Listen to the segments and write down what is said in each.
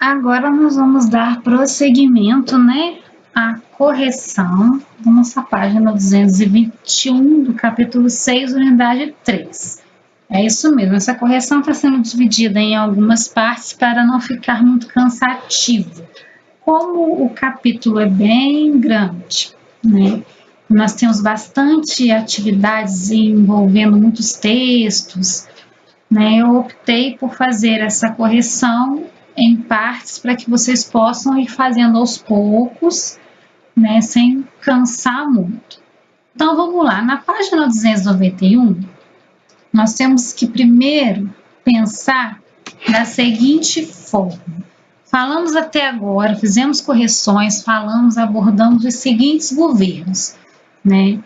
Agora nós vamos dar prosseguimento, né, à correção da nossa página 221 do capítulo 6, unidade 3. É isso mesmo, essa correção está sendo dividida em algumas partes para não ficar muito cansativo. Como o capítulo é bem grande, né, nós temos bastante atividades envolvendo muitos textos, né, eu optei por fazer essa correção em partes para que vocês possam ir fazendo aos poucos, né, sem cansar muito. Então vamos lá, na página 291, nós temos que primeiro pensar da seguinte forma. Falamos até agora, fizemos correções, abordamos os seguintes governos, né?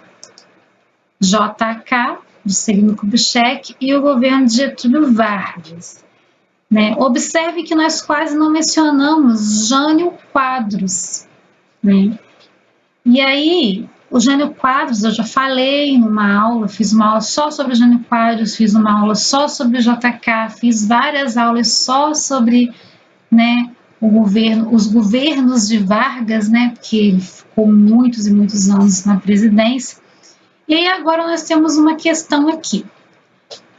JK, Juscelino Kubitschek, e o governo de Getúlio Vargas. Né? Observe que nós quase não mencionamos Jânio Quadros. Né? E aí, o Jânio Quadros, eu já falei numa aula, fiz uma aula só sobre o Jânio Quadros, fiz uma aula só sobre o JK, fiz várias aulas só sobre, né, os governos de Vargas, né, porque ele ficou muitos e muitos anos na presidência. E aí agora nós temos uma questão aqui.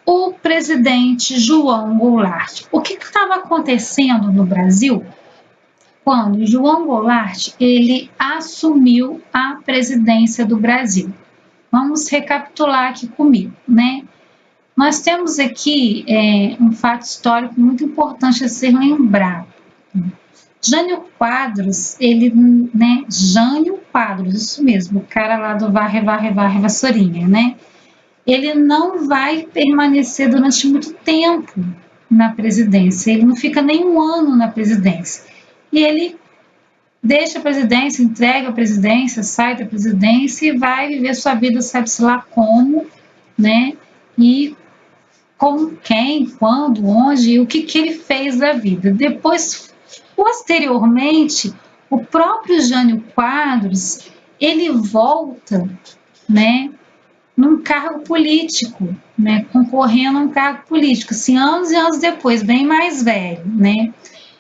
O presidente João Goulart. O que estava acontecendo no Brasil quando João Goulart ele assumiu a presidência do Brasil? Vamos recapitular aqui comigo, né? Nós temos aqui um fato histórico muito importante a ser lembrado. Jânio Quadros, Jânio Quadros, isso mesmo, o cara lá do Varre, Vassourinha, né? Ele não vai permanecer durante muito tempo na presidência, ele não fica nem um ano na presidência. E ele deixa a presidência, entrega a presidência, sai da presidência e vai viver sua vida, sabe-se lá como, né? E com quem, quando, onde e o que ele fez da vida. Depois, posteriormente, o próprio Jânio Quadros, ele volta, né, num cargo político, né, concorrendo a um cargo político, assim, anos e anos depois, bem mais velho, né.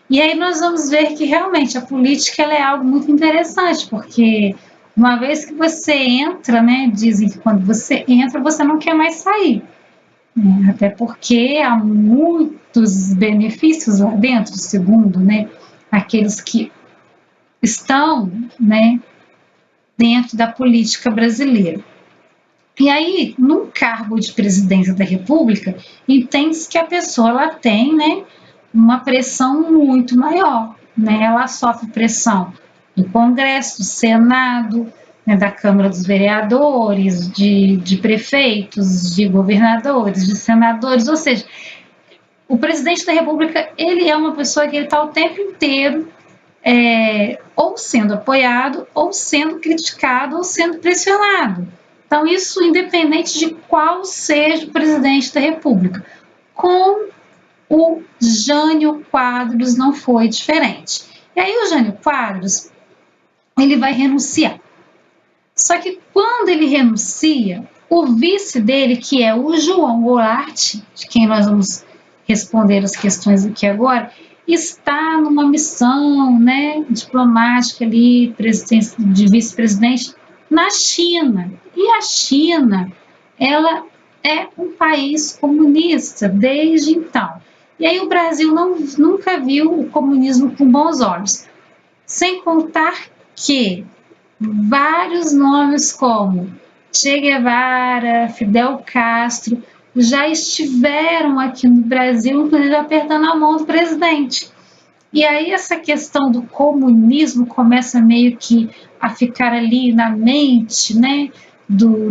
E aí nós vamos ver que realmente a política ela é algo muito interessante, porque uma vez que você entra, né, dizem que quando você entra, você não quer mais sair, né, até porque há muitos benefícios lá dentro, segundo, né, aqueles que estão, né, dentro da política brasileira. E aí, num cargo de presidência da República, entende-se que a pessoa ela tem, né, uma pressão muito maior, né? Ela sofre pressão do Congresso, do Senado, né, da Câmara dos Vereadores, de prefeitos, de governadores, de senadores, ou seja, o presidente da República ele é uma pessoa que ele está o tempo inteiro ou sendo apoiado, ou sendo criticado, ou sendo pressionado. Então, isso independente de qual seja o presidente da República. Com o Jânio Quadros não foi diferente. E aí o Jânio Quadros, ele vai renunciar. Só que quando ele renuncia, o vice dele, que é o João Goulart, de quem nós vamos responder as questões aqui agora, está numa missão, né, diplomática ali, de vice-presidente na China. E a China, ela é um país comunista desde então. E aí o Brasil nunca viu o comunismo com bons olhos. Sem contar que vários nomes como Che Guevara, Fidel Castro, já estiveram aqui no Brasil, inclusive apertando a mão do presidente. E aí essa questão do comunismo começa meio que a ficar ali na mente, né,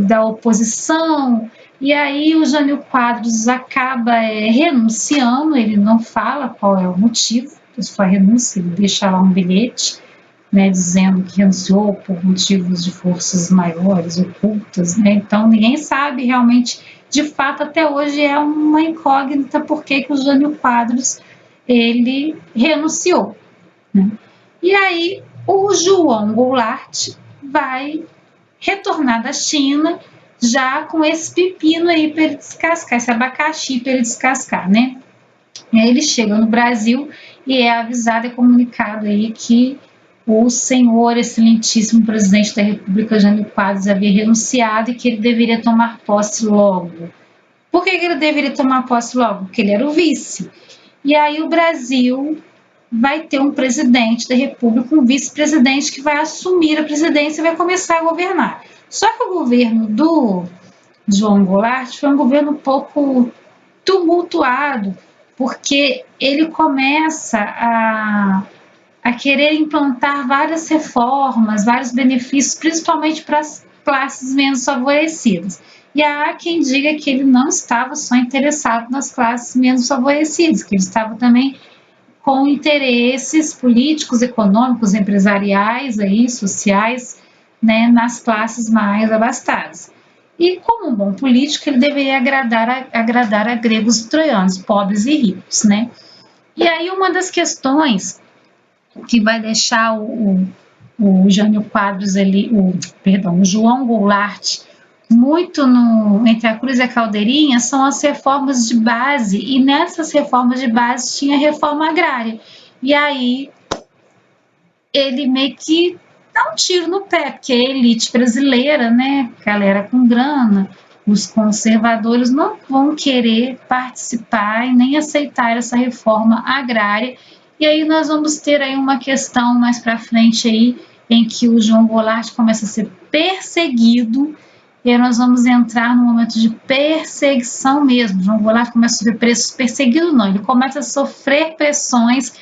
da oposição, e aí o Jânio Quadros acaba renunciando, ele não fala qual é o motivo da sua renúncia, ele deixa lá um bilhete, né, dizendo que renunciou por motivos de forças maiores, ocultas, né, então ninguém sabe realmente, de fato até hoje é uma incógnita por que o Jânio Quadros ele renunciou, né? E aí o João Goulart vai retornar da China já com esse pepino aí para ele descascar, esse abacaxi para ele descascar, né? E aí ele chega no Brasil e é avisado e comunicado aí que o senhor excelentíssimo presidente da República, Jânio Quadros, havia renunciado e que ele deveria tomar posse logo. Por que ele deveria tomar posse logo? Porque ele era o vice. E aí o Brasil vai ter um presidente da República, um vice-presidente que vai assumir a presidência e vai começar a governar. Só que o governo do João Goulart foi um governo um pouco tumultuado, porque ele começa a querer implantar várias reformas, vários benefícios, principalmente para as classes menos favorecidas. E há quem diga que ele não estava só interessado nas classes menos favorecidas, que ele estava também com interesses políticos, econômicos, empresariais, aí, sociais, né, nas classes mais abastadas. E como um bom político, ele deveria agradar a gregos e troianos, pobres e ricos, né? E aí uma das questões que vai deixar o Jânio Quadros ali, o João Goulart muito entre a cruz e a caldeirinha são as reformas de base, e nessas reformas de base tinha a reforma agrária. E aí ele meio que dá um tiro no pé, porque a elite brasileira, né, galera com grana, os conservadores não vão querer participar e nem aceitar essa reforma agrária. E aí nós vamos ter aí uma questão mais para frente aí, em que o João Goulart começa a ser perseguido, e aí nós vamos entrar no momento de perseguição mesmo. João Goulart começa a sofrer perseguido não, ele começa a sofrer pressões,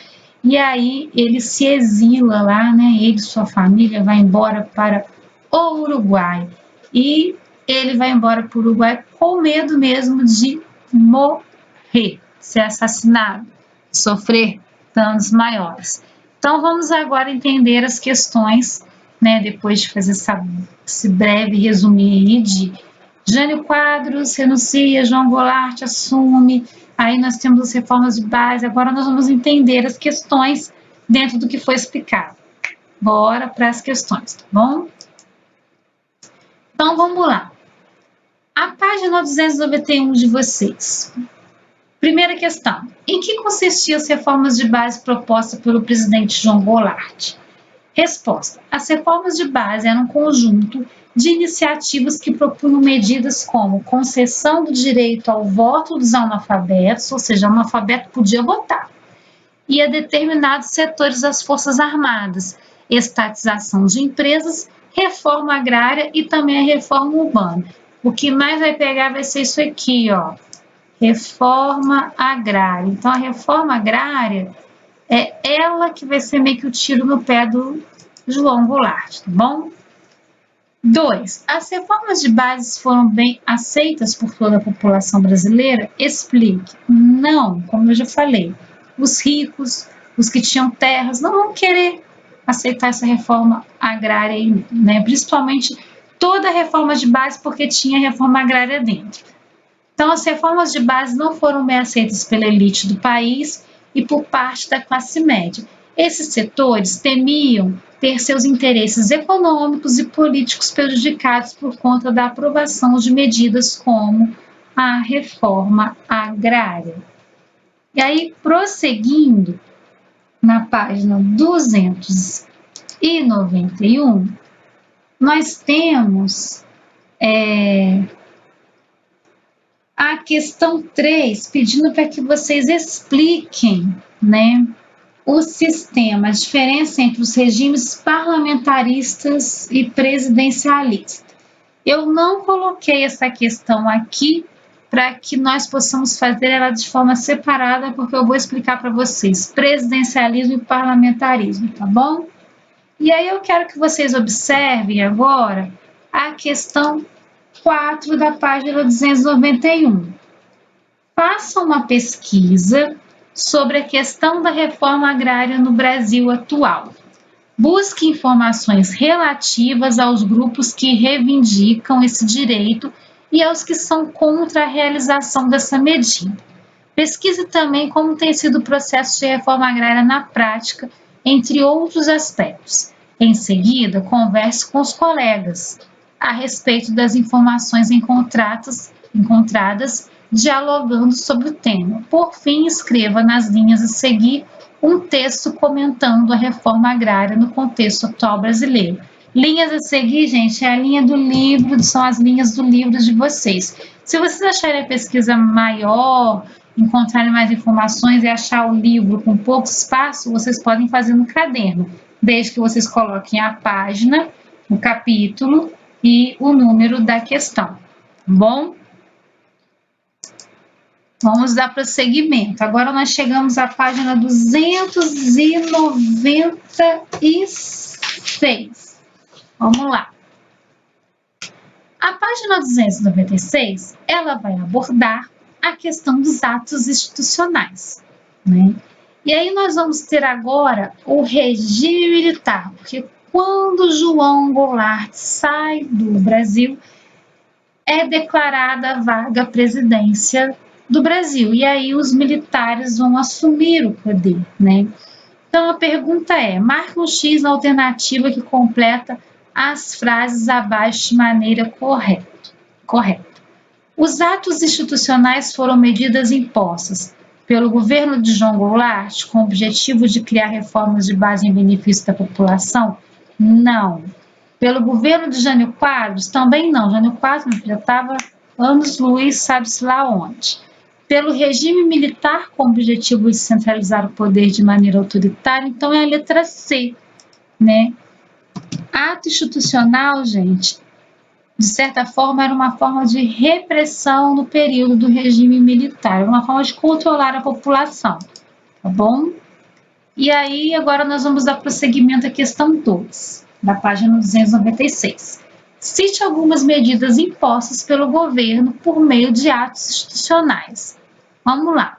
e aí ele se exila lá, né? Ele e sua família vai embora para o Uruguai. E ele vai embora para o Uruguai com medo mesmo de morrer, ser assassinado, sofrer danos maiores. Então vamos agora entender as questões, né? Depois de fazer esse breve resumir aí de Jânio Quadros renuncia, João Goulart assume. Aí nós temos as reformas de base, agora nós vamos entender as questões dentro do que foi explicado. Bora para as questões, tá bom? Então vamos lá. A página 291 de vocês. Primeira questão. Em que consistiam as reformas de base propostas pelo presidente João Goulart? Resposta. As reformas de base eram um conjunto de iniciativas que propunham medidas como concessão do direito ao voto dos analfabetos, ou seja, o analfabeto podia votar, e a determinados setores das Forças Armadas, estatização de empresas, reforma agrária e também a reforma urbana. O que mais vai pegar vai ser isso aqui, ó, reforma agrária. Então, a reforma agrária é ela que vai ser meio que o tiro no pé do João Goulart, tá bom? 2. As reformas de base foram bem aceitas por toda a população brasileira? Explique. Não, como eu já falei, os ricos, os que tinham terras, não vão querer aceitar essa reforma agrária aí, né? Principalmente toda a reforma de base, porque tinha reforma agrária dentro. Então, as reformas de base não foram bem aceitas pela elite do país e por parte da classe média. Esses setores temiam ter seus interesses econômicos e políticos prejudicados por conta da aprovação de medidas como a reforma agrária. E aí, prosseguindo, na página 291, nós temos a questão 3, pedindo para que vocês expliquem, né, o sistema, a diferença entre os regimes parlamentaristas e presidencialistas. Eu não coloquei essa questão aqui para que nós possamos fazer ela de forma separada, porque eu vou explicar para vocês presidencialismo e parlamentarismo, tá bom? E aí eu quero que vocês observem agora a questão 4 da página 291. Façam uma pesquisa sobre a questão da reforma agrária no Brasil atual. Busque informações relativas aos grupos que reivindicam esse direito e aos que são contra a realização dessa medida. Pesquise também como tem sido o processo de reforma agrária na prática, entre outros aspectos. Em seguida, converse com os colegas a respeito das informações encontradas, dialogando sobre o tema. Por fim, escreva nas linhas a seguir um texto comentando a reforma agrária no contexto atual brasileiro. Linhas a seguir, gente, é a linha do livro, são as linhas do livro de vocês. Se vocês acharem a pesquisa maior, encontrarem mais informações e achar o livro com pouco espaço, vocês podem fazer no caderno, desde que vocês coloquem a página, o capítulo e o número da questão, tá bom? Vamos dar prosseguimento. Agora nós chegamos à página 296. Vamos lá. A página 296, ela vai abordar a questão dos atos institucionais, né? E aí nós vamos ter agora o regime militar, porque quando João Goulart sai do Brasil, é declarada a vaga presidência do Brasil, e aí os militares vão assumir o poder, né? Então a pergunta é, marca um X na alternativa que completa as frases abaixo de maneira correta. Os atos institucionais foram medidas impostas pelo governo de João Goulart com o objetivo de criar reformas de base em benefício da população? Não. Pelo governo de Jânio Quadros? Também não. Jânio Quadros já estava anos-luz, sabe-se lá onde. Pelo regime militar com o objetivo de centralizar o poder de maneira autoritária? Então é a letra C, né? Ato institucional, gente, de certa forma era uma forma de repressão no período do regime militar, uma forma de controlar a população, tá bom? E aí agora nós vamos dar prosseguimento à questão 2, da página 296. Cite algumas medidas impostas pelo governo por meio de atos institucionais. Vamos lá.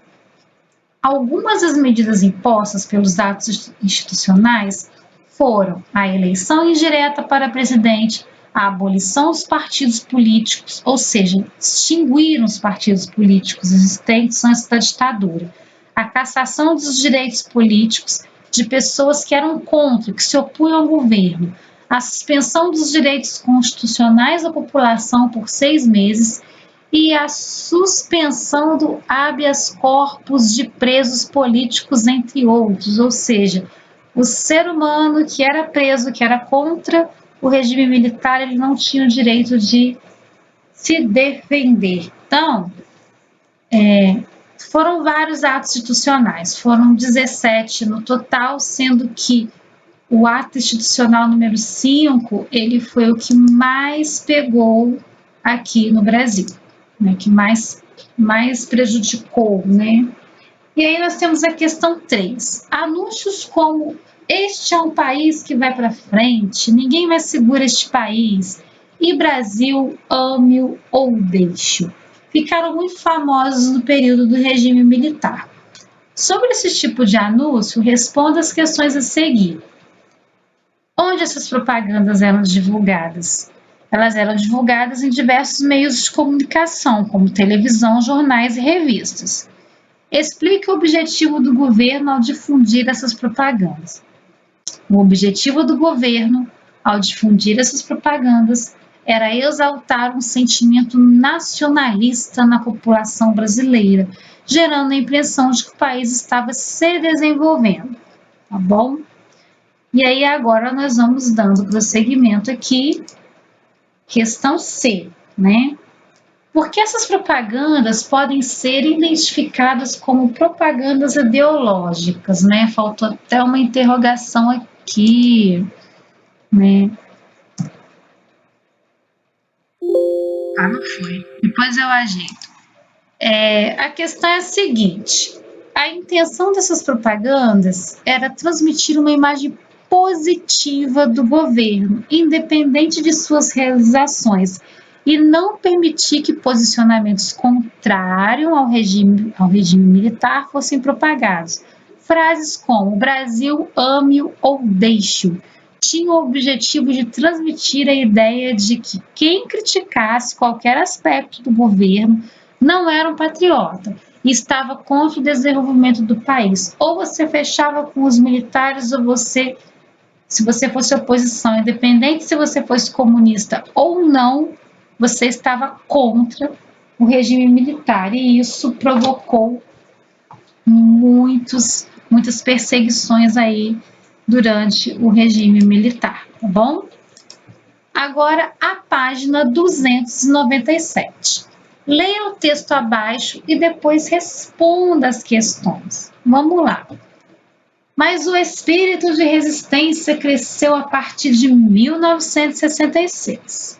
Algumas das medidas impostas pelos atos institucionais foram a eleição indireta para presidente, a abolição dos partidos políticos, ou seja, extinguiram os partidos políticos existentes antes da ditadura, a cassação dos direitos políticos de pessoas que eram contra, que se opunham ao governo, a suspensão dos direitos constitucionais da população por 6 meses e a suspensão do habeas corpus de presos políticos, entre outros, ou seja, o ser humano que era preso, que era contra o regime militar, ele não tinha o direito de se defender. Então, foram vários atos institucionais, foram 17 no total, sendo que o ato institucional número 5, ele foi o que mais pegou aqui no Brasil, né, que mais prejudicou, né? E aí nós temos a questão 3. Anúncios como este é um país que vai para frente, ninguém mais segura este país, e Brasil, ame-o ou deixe-o, ficaram muito famosos no período do regime militar. Sobre esse tipo de anúncio, responda as questões a seguir. Onde essas propagandas eram divulgadas? Elas eram divulgadas em diversos meios de comunicação, como televisão, jornais e revistas. Explique o objetivo do governo ao difundir essas propagandas. O objetivo do governo, ao difundir essas propagandas, era exaltar um sentimento nacionalista na população brasileira, gerando a impressão de que o país estava se desenvolvendo, tá bom? E aí agora nós vamos dando prosseguimento aqui, questão C, né? Porque essas propagandas podem ser identificadas como propagandas ideológicas, né? Faltou até uma interrogação aqui, né? Ah, não foi. Depois eu ajeito. A questão é a seguinte: a intenção dessas propagandas era transmitir uma imagem positiva do governo, independente de suas realizações, e não permitir que posicionamentos contrários ao regime militar fossem propagados. Frases como Brasil, ame-o ou deixe-o tinham o objetivo de transmitir a ideia de que quem criticasse qualquer aspecto do governo não era um patriota e estava contra o desenvolvimento do país. Ou você fechava com os militares, ou você, se você fosse oposição, independente se você fosse comunista ou não, você estava contra o regime militar, e isso provocou muitos muitas perseguições aí durante o regime militar, tá bom? Agora, a página 297. Leia o texto abaixo e depois responda as questões. Vamos lá. Mas o espírito de resistência cresceu a partir de 1966.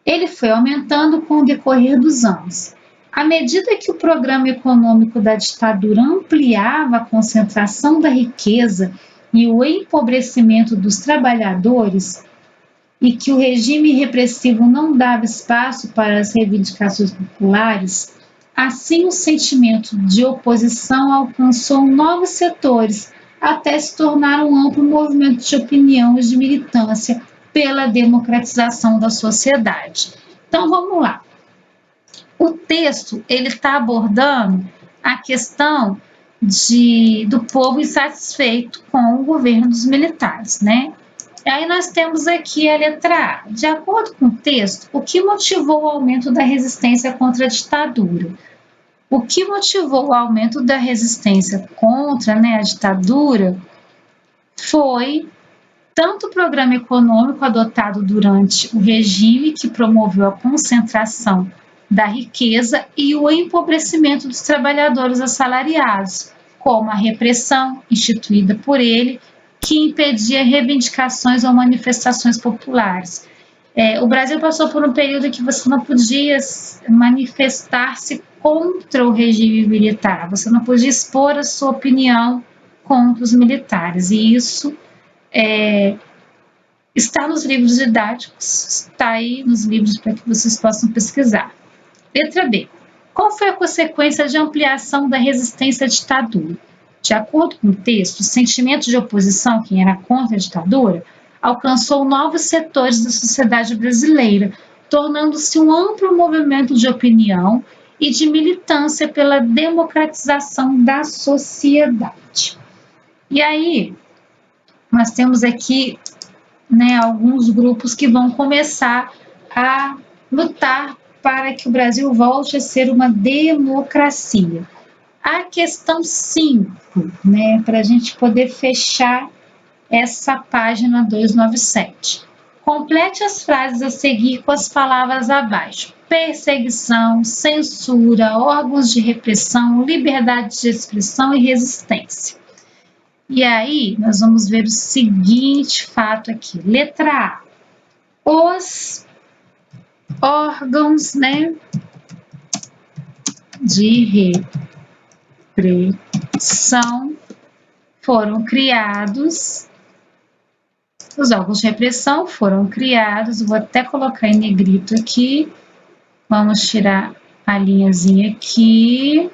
Ele foi aumentando com o decorrer dos anos. À medida que o programa econômico da ditadura ampliava a concentração da riqueza e o empobrecimento dos trabalhadores, e que o regime repressivo não dava espaço para as reivindicações populares, assim o sentimento de oposição alcançou novos setores, até se tornar um amplo movimento de opinião e de militância pela democratização da sociedade. Então vamos lá. O texto ele está abordando a questão do povo insatisfeito com o governo dos militares, né? E aí nós temos aqui a letra A. De acordo com o texto, o que motivou o aumento da resistência contra a ditadura? O que motivou o aumento da resistência contra, a ditadura foi tanto o programa econômico adotado durante o regime, que promoveu a concentração da riqueza e o empobrecimento dos trabalhadores assalariados, como a repressão instituída por ele, que impedia reivindicações ou manifestações populares. O Brasil passou por um período em que você não podia manifestar-se contra o regime militar, você não podia expor a sua opinião contra os militares, e isso está nos livros didáticos, está aí nos livros para que vocês possam pesquisar. Letra B. Qual foi a consequência de ampliação da resistência à ditadura? De acordo com o texto, o sentimento de oposição, quem era contra a ditadura, alcançou novos setores da sociedade brasileira, tornando-se um amplo movimento de opinião e de militância pela democratização da sociedade. E aí, nós temos aqui alguns grupos que vão começar a lutar para que o Brasil volte a ser uma democracia. A questão 5, para a gente poder fechar essa página 297. Complete as frases a seguir com as palavras abaixo. Perseguição, censura, órgãos de repressão, liberdade de expressão e resistência. E aí, nós vamos ver o seguinte fato aqui. Letra A. Os órgãos, de repressão foram criados. Os órgãos de repressão foram criados. Vou até colocar em negrito aqui. Vamos tirar a linhazinha aqui.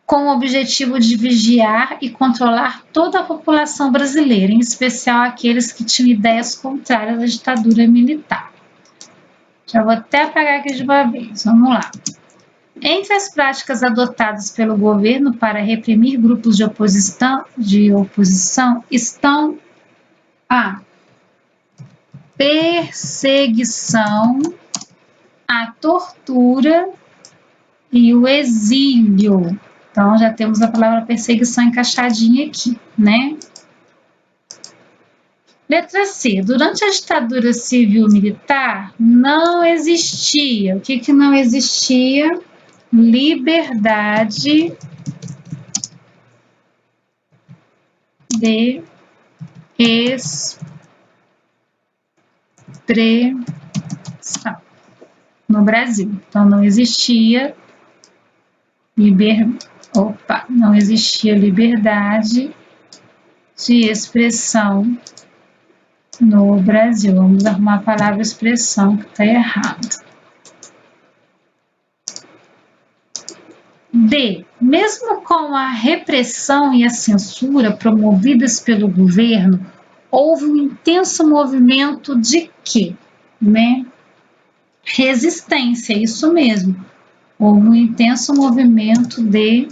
Com o objetivo de vigiar e controlar toda a população brasileira, em especial aqueles que tinham ideias contrárias à ditadura militar. Já vou até apagar aqui de uma vez, vamos lá. Entre as práticas adotadas pelo governo para reprimir grupos de oposição estão a perseguição, a tortura e o exílio. Então, já temos a palavra perseguição encaixadinha aqui, Letra C. Durante a ditadura civil-militar, não existia. O que não existia? Liberdade de expressão no Brasil. Então, não existia não existia liberdade de expressão no Brasil. Vamos arrumar a palavra expressão que está errado. D. Mesmo com a repressão e a censura promovidas pelo governo, houve um intenso movimento de quê? Resistência, isso mesmo. Houve um intenso movimento de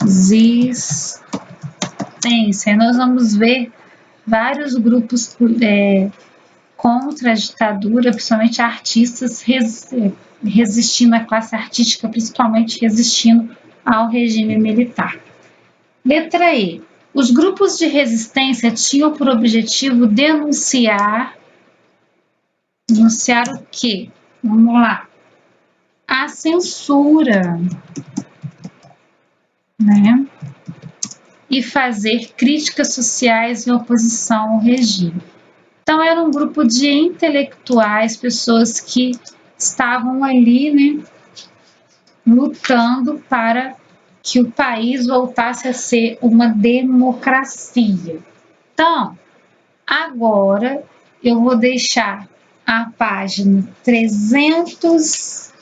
resistência. Nós vamos ver vários grupos contra a ditadura, principalmente artistas resistindo, a classe artística principalmente resistindo ao regime militar. Letra E. Os grupos de resistência tinham por objetivo denunciar o quê? Vamos lá. A censura, né? E fazer críticas sociais em oposição ao regime. Então, era um grupo de intelectuais, pessoas que estavam ali, né, lutando para que o país voltasse a ser uma democracia. Então, agora eu vou deixar a página 302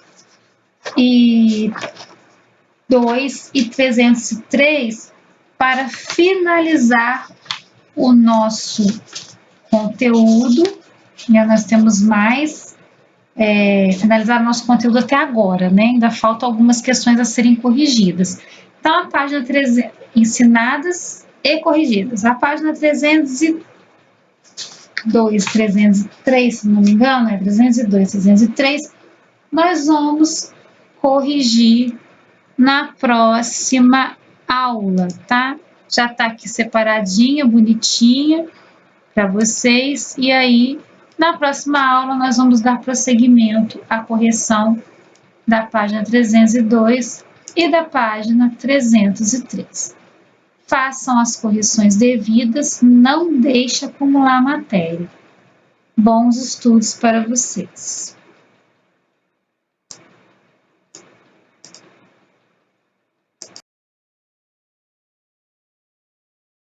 e 303 para finalizar o nosso conteúdo. Nós temos mais finalizar o nosso conteúdo até agora, né? Ainda faltam algumas questões a serem corrigidas. Então, a página 300, ensinadas e corrigidas. A página 302, 303, se não me engano, 302, 303, nós vamos corrigir na próxima aula, tá? Já tá aqui separadinha, bonitinha para vocês, e aí na próxima aula nós vamos dar prosseguimento à correção da página 302 e da página 303. Façam as correções devidas, não deixe acumular a matéria. Bons estudos para vocês!